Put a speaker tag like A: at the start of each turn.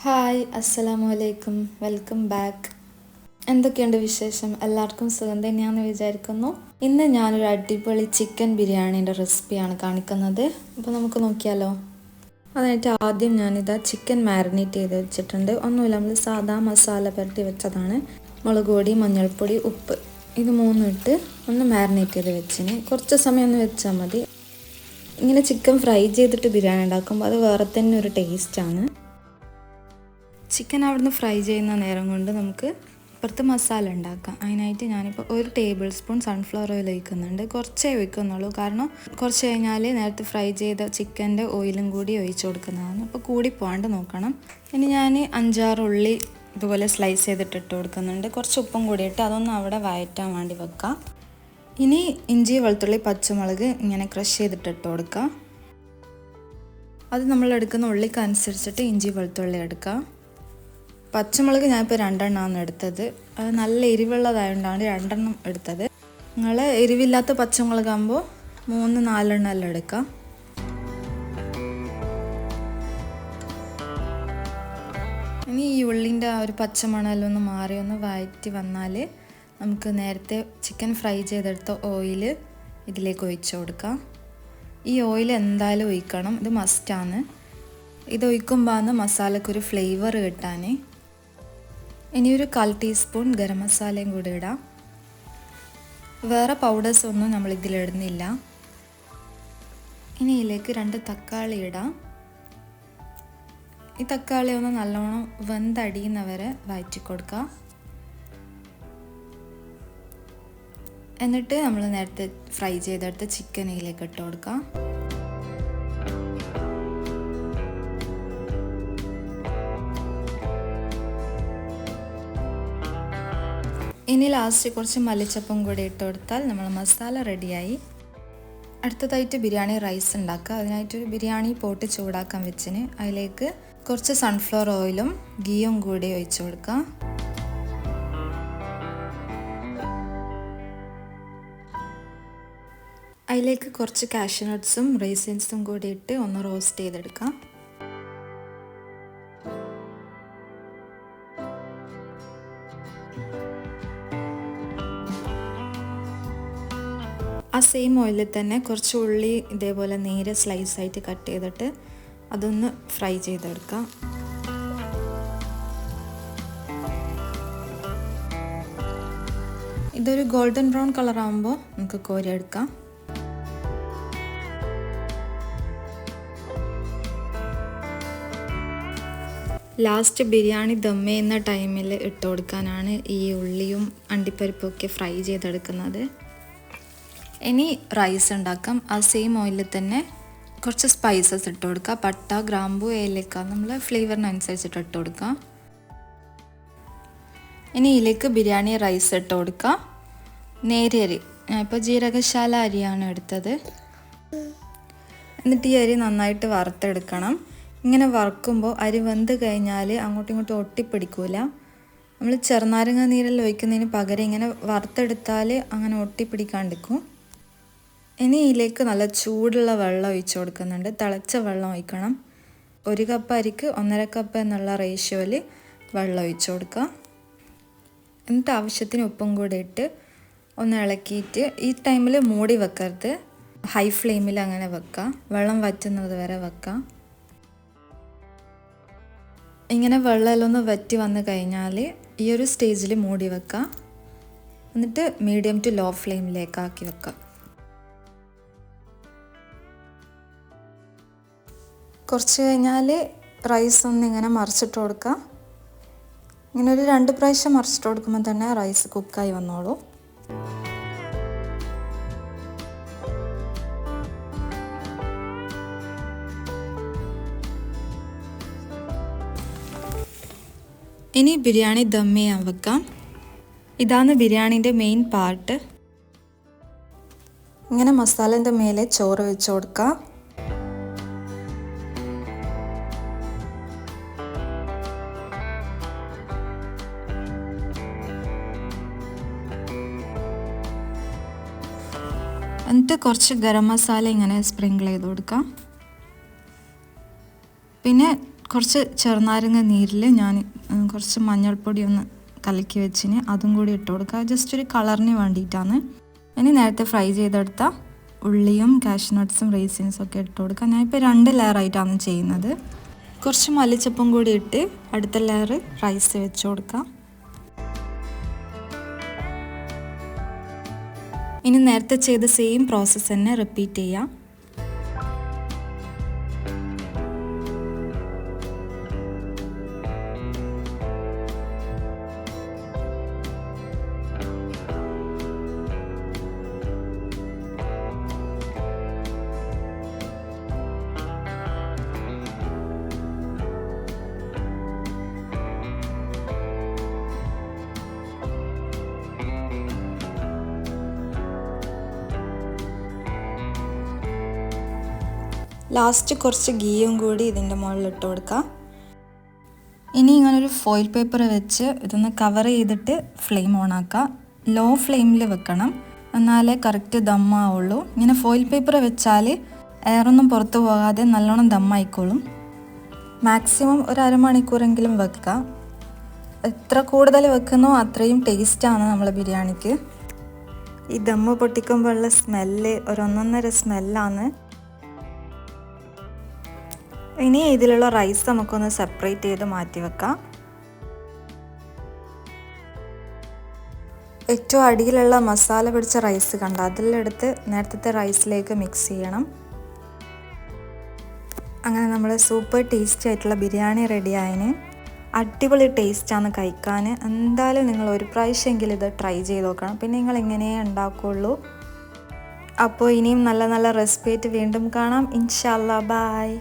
A: Hi അസ്സലാമു അലൈക്കും, welcome back. എന്തൊക്കെയുണ്ട് വിശേഷം? എല്ലാവർക്കും സുഖം തന്നെയാണെന്ന് വിചാരിക്കുന്നു. ഇന്ന് ഞാനൊരു അടിപൊളി ചിക്കൻ ബിരിയാണീൻ്റെ റെസിപ്പിയാണ് കാണിക്കുന്നത്. അപ്പോൾ നമുക്ക് നോക്കിയാലോ. അതിനായിട്ട് ആദ്യം ഞാനിതാ ചിക്കൻ മാരിനേറ്റ് ചെയ്ത് വെച്ചിട്ടുണ്ട്. ഒന്നുമില്ല, നമ്മൾ സാധാ മസാല പുരട്ടി വെച്ചതാണ്. മുളക് പൊടി, മഞ്ഞൾപ്പൊടി, ഉപ്പ്, ഇത് മൂന്നും ഇട്ട് ഒന്ന് മാരിനേറ്റ് ചെയ്ത് വെച്ചിന്. കുറച്ച് സമയം ഒന്ന് വെച്ചാൽ മതി. ഇങ്ങനെ ചിക്കൻ ഫ്രൈ ചെയ്തിട്ട് ബിരിയാണി ഉണ്ടാക്കുമ്പോൾ അത് വേറെ തന്നെ ഒരു ടേസ്റ്റാണ്. ചിക്കൻ അവിടുന്ന് ഫ്രൈ ചെയ്യുന്ന നേരം കൊണ്ട് നമുക്ക് ഇപ്പുറത്ത് മസാല ഉണ്ടാക്കാം. അതിനായിട്ട് ഞാനിപ്പോൾ 1 ടേബിൾ സ്പൂൺ സൺഫ്ലവർ ഓയിൽ ഒഴിക്കുന്നുണ്ട്. കുറച്ചേ ഒഴിക്കുന്നുള്ളൂ, കാരണം കുറച്ച് കഴിഞ്ഞാൽ നേരത്തെ ഫ്രൈ ചെയ്ത ചിക്കൻ്റെ ഓയിലും കൂടി ഒഴിച്ചു കൊടുക്കുന്നതാണ്. അപ്പോൾ കൂടി പോകാണ്ട് നോക്കണം. ഇനി ഞാൻ 5-6 ഉള്ളി ഇതുപോലെ സ്ലൈസ് ചെയ്തിട്ട് ഇട്ട് കൊടുക്കുന്നുണ്ട്. കുറച്ച് ഉപ്പും കൂടി ഇട്ട് അതൊന്ന് അവിടെ വഴറ്റാൻ വേണ്ടി വെക്കാം. ഇനി ഇഞ്ചി, വെളുത്തുള്ളി, പച്ചമുളക് ഇങ്ങനെ ക്രഷ് ചെയ്തിട്ട് ഇട്ട് കൊടുക്കാം. അത് നമ്മൾ എടുക്കുന്ന ഉള്ളിക്ക് അനുസരിച്ചിട്ട് ഇഞ്ചി, വെളുത്തുള്ളി എടുക്കാം. പച്ചമുളക് ഞാനിപ്പോൾ 2 എണ്ണമാണ് എടുത്തത്. അത് നല്ല എരിവുള്ളതായതുകൊണ്ടാണ് 2 എണ്ണം എടുത്തത്. നിങ്ങൾ എരിവില്ലാത്ത പച്ചമുളകാകുമ്പോൾ 3-4 എണ്ണം എല്ലാം എടുക്കാം. ഇനി ഈ ഉള്ളിൻ്റെ ആ ഒരു പച്ചമണലൊന്ന് മാറി ഒന്ന് വഴറ്റി വന്നാൽ നമുക്ക് നേരത്തെ ചിക്കൻ ഫ്രൈ ചെയ്തെടുത്ത ഓയിൽ ഇതിലേക്ക് ഒഴിച്ചു കൊടുക്കാം. ഈ ഓയിൽ എന്തായാലും ഒഴിക്കണം, ഇത് മസ്റ്റാണ്. ഇത് ഒഴിക്കുമ്പോൾ മസാലക്കൊരു ഫ്ലേവർ കിട്ടാൻ. ഇനി ഒരു 1/4 ടീസ്പൂൺ ഗരം മസാലയും കൂടി ഇടാം. വേറെ പൗഡേഴ്സ് ഒന്നും നമ്മൾ ഇതിലിടുന്നില്ല. ഇനി ഇതിലേക്ക് 2 തക്കാളി ഇടാം. ഈ തക്കാളി ഒന്ന് നല്ലോണം വെന്തടിയുന്നവരെ വഴറ്റി കൊടുക്കാം. എന്നിട്ട് നമ്മൾ നേരത്തെ ഫ്രൈ ചെയ്തെടുത്ത് ചിക്കൻ ഇതിലേക്ക് ഇട്ട് കൊടുക്കാം. ഇനി ലാസ്റ്റ് കുറച്ച് മല്ലിച്ചപ്പും കൂടി ഇട്ട് കൊടുത്താൽ നമ്മൾ മസാല റെഡിയായി. അടുത്തതായിട്ട് ബിരിയാണി റൈസ് ഉണ്ടാക്കുക. അതിനായിട്ടൊരു ബിരിയാണി പോട്ട് ചൂടാക്കാൻ വെച്ചിന്. അതിലേക്ക് കുറച്ച് സൺഫ്ലവർ ഓയിലും ഗീയും കൂടി ഒഴിച്ചു കൊടുക്കാം. അതിലേക്ക് കുറച്ച് കാഷ്യൂ നട്ട്സും റൈസിൻസും കൂടി ഇട്ട് ഒന്ന് റോസ്റ്റ് ചെയ്തെടുക്കാം. ആ സെയിം ഓയിലിൽ തന്നെ കുറച്ച് ഉള്ളി ഇതേപോലെ നേരെ സ്ലൈസായിട്ട് കട്ട് ചെയ്തിട്ട് അതൊന്ന് ഫ്രൈ ചെയ്തെടുക്കാം. ഇതൊരു ഗോൾഡൻ ബ്രൗൺ കളർ ആകുമ്പോൾ നമുക്ക് കോരിയെടുക്കാം. ലാസ്റ്റ് ബിരിയാണി ദം ചെയ്യുന്ന ടൈമിൽ ഇട്ട് കൊടുക്കാനാണ് ഈ ഉള്ളിയും അണ്ടിപ്പരിപ്പും ഒക്കെ ഫ്രൈ ചെയ്തെടുക്കുന്നത്. ഇനി റൈസ് ഉണ്ടാക്കാം. ആ സെയിം ഓയിലിൽ തന്നെ കുറച്ച് സ്പൈസസ് ഇട്ട് കൊടുക്കുക. പട്ട, ഗ്രാമ്പു, ഏലക്ക നമ്മൾ ഫ്ലേവറിനനുസരിച്ചിട്ട് ഇട്ട് കൊടുക്കുക. ഇനി ഇതിലേക്ക് ബിരിയാണി റൈസ് ഇട്ട് കൊടുക്കുക. നേരിയ അരി, ഇപ്പോൾ ജീരകശാല അരിയാണ് എടുത്തത്. എന്നിട്ട് ഈ അരി നന്നായിട്ട് വറുത്തെടുക്കണം. ഇങ്ങനെ വറുക്കുമ്പോൾ അരി വെന്ത് കഴിഞ്ഞാൽ അങ്ങോട്ടും ഇങ്ങോട്ടും ഒട്ടിപ്പിടിക്കൂല. നമ്മൾ ചെറുനാരങ്ങ നീരെല്ലാം ഒഴിക്കുന്നതിന് പകരം ഇങ്ങനെ വറുത്തെടുത്താൽ അങ്ങനെ ഒട്ടിപ്പിടിക്കാണ്ടിരിക്കും. ഇനി ഇതിലേക്ക് നല്ല ചൂടുള്ള വെള്ളം ഒഴിച്ചു കൊടുക്കുന്നുണ്ട്. തിളച്ച വെള്ളം ഒഴിക്കണം. 1 കപ്പ് അരിക്ക് 1.5 കപ്പ് എന്നുള്ള റേഷ്യോയിൽ വെള്ളം ഒഴിച്ചു കൊടുക്കുക. എന്നിട്ട് ആവശ്യത്തിന് ഉപ്പും കൂടി ഇട്ട് ഒന്ന് ഇളക്കിയിട്ട് ഈ ടൈമിൽ മൂടി വെക്കരുത്, ഹൈ ഫ്ലെയിമിൽ അങ്ങനെ വെക്കുക. വെള്ളം വറ്റുന്നത് വരെ വെക്കുക. ഇങ്ങനെ വെള്ളമെല്ലാം ഒന്ന് വറ്റി വന്നു കഴിഞ്ഞാൽ ഈ ഒരു സ്റ്റേജിൽ മൂടി വെക്കുക. എന്നിട്ട് മീഡിയം ടു ലോ ഫ്ലെയിമിലേക്ക് ആക്കി വെക്കുക. കുറച്ച് കഴിഞ്ഞാൽ റൈസ് ഒന്നിങ്ങനെ മറിച്ചിട്ട് കൊടുക്കുക. ഇങ്ങനെ ഒരു 2 പ്രാവശ്യം മറിച്ചിട്ട് കൊടുക്കുമ്പോൾ തന്നെ റൈസ് കുക്കായി വന്നോളൂ. ഇനി ബിരിയാണി ദം ചെയ്യാൻ വെക്കാം. ഇതാണ് ബിരിയാണീൻ്റെ മെയിൻ പാർട്ട്. ഇങ്ങനെ മസാലേൻ്റെ മേലെ ചോറ് വെച്ച് കൊടുക്കുക. എന്നിട്ട് കുറച്ച് ഗരം മസാല ഇങ്ങനെ സ്പ്രിങ്കിൾ ചെയ്ത് കൊടുക്കാം. പിന്നെ കുറച്ച് ചെറുനാരങ്ങ നീരിൽ ഞാൻ കുറച്ച് മഞ്ഞൾപ്പൊടി ഒന്ന് കലക്കി വെച്ചിന് അതും കൂടി ഇട്ട് കൊടുക്കുക. ജസ്റ്റ് ഒരു കളറിന് വേണ്ടിയിട്ടാണ്. ഇനി നേരത്തെ ഫ്രൈ ചെയ്തെടുത്ത ഉള്ളിയും കാഷ്നട്ട്സും റൈസിൻസും ഒക്കെ ഇട്ട് കൊടുക്കുക. ഞാനിപ്പോൾ 2 ലെയറായിട്ടാണ് ചെയ്യുന്നത്. കുറച്ച് മല്ലിച്ചപ്പും കൂടി ഇട്ട് അടുത്ത ലെയർ റൈസ് വെച്ച് കൊടുക്കാം. ഇനി നേരത്തെ ചെയ്ത സെയിം പ്രോസസ്സ് തന്നെ റിപ്പീറ്റ് ചെയ്യാം. ലാസ്റ്റ് കുറച്ച് ഗീയും കൂടി ഇതിൻ്റെ മുകളിൽ ഇട്ട് കൊടുക്കാം. ഇനി ഇങ്ങനൊരു ഫോയിൽ പേപ്പർ വെച്ച് ഇതൊന്ന് കവർ ചെയ്തിട്ട് ഫ്ലെയിം ഓൺ ആക്കുക. ലോ ഫ്ലെയിമിൽ വെക്കണം, എന്നാലേ കറക്റ്റ് ദമ്മാവുള്ളൂ. ഇങ്ങനെ ഫോയിൽ പേപ്പർ വെച്ചാൽ എയറൊന്നും പുറത്തു പോകാതെ നല്ലോണം ദമ്മായിക്കോളും. മാക്സിമം ഒരു അരമണിക്കൂറെങ്കിലും വെക്കുക. എത്ര കൂടുതൽ വെക്കുന്നോ അത്രയും ടേസ്റ്റാണ് നമ്മളെ ബിരിയാണിക്ക്. ഈ ദമ്മ് പൊട്ടിക്കുമ്പോഴുള്ള സ്മെല്ല് ഒന്നൊന്നര സ്മെല്ലാണ്. ഇനി ഇതിലുള്ള റൈസ് നമുക്കൊന്ന് സെപ്പറേറ്റ് ചെയ്ത് മാറ്റി വെക്കാം. ഏറ്റവും അടിയിലുള്ള മസാല പിടിച്ച റൈസ് കണ്ട അതിലെടുത്ത് നേരത്തെ റൈസിലേക്ക് മിക്സ് ചെയ്യണം. അങ്ങനെ നമ്മൾ സൂപ്പർ ടേസ്റ്റി ആയിട്ടുള്ള ബിരിയാണി റെഡി ആയതിന്. അടിപൊളി ടേസ്റ്റാണ് കഴിക്കാൻ. എന്തായാലും നിങ്ങൾ ഒരു പ്രാവശ്യമെങ്കിലും ഇത് ട്രൈ ചെയ്ത് നോക്കണം. പിന്നെ നിങ്ങൾ എങ്ങനെയേ ഉണ്ടാക്കുകയുള്ളൂ. അപ്പോൾ ഇനിയും നല്ല നല്ല റെസിപ്പി ആയിട്ട് വീണ്ടും കാണാം. ഇൻഷാ അല്ലാ. ബൈ.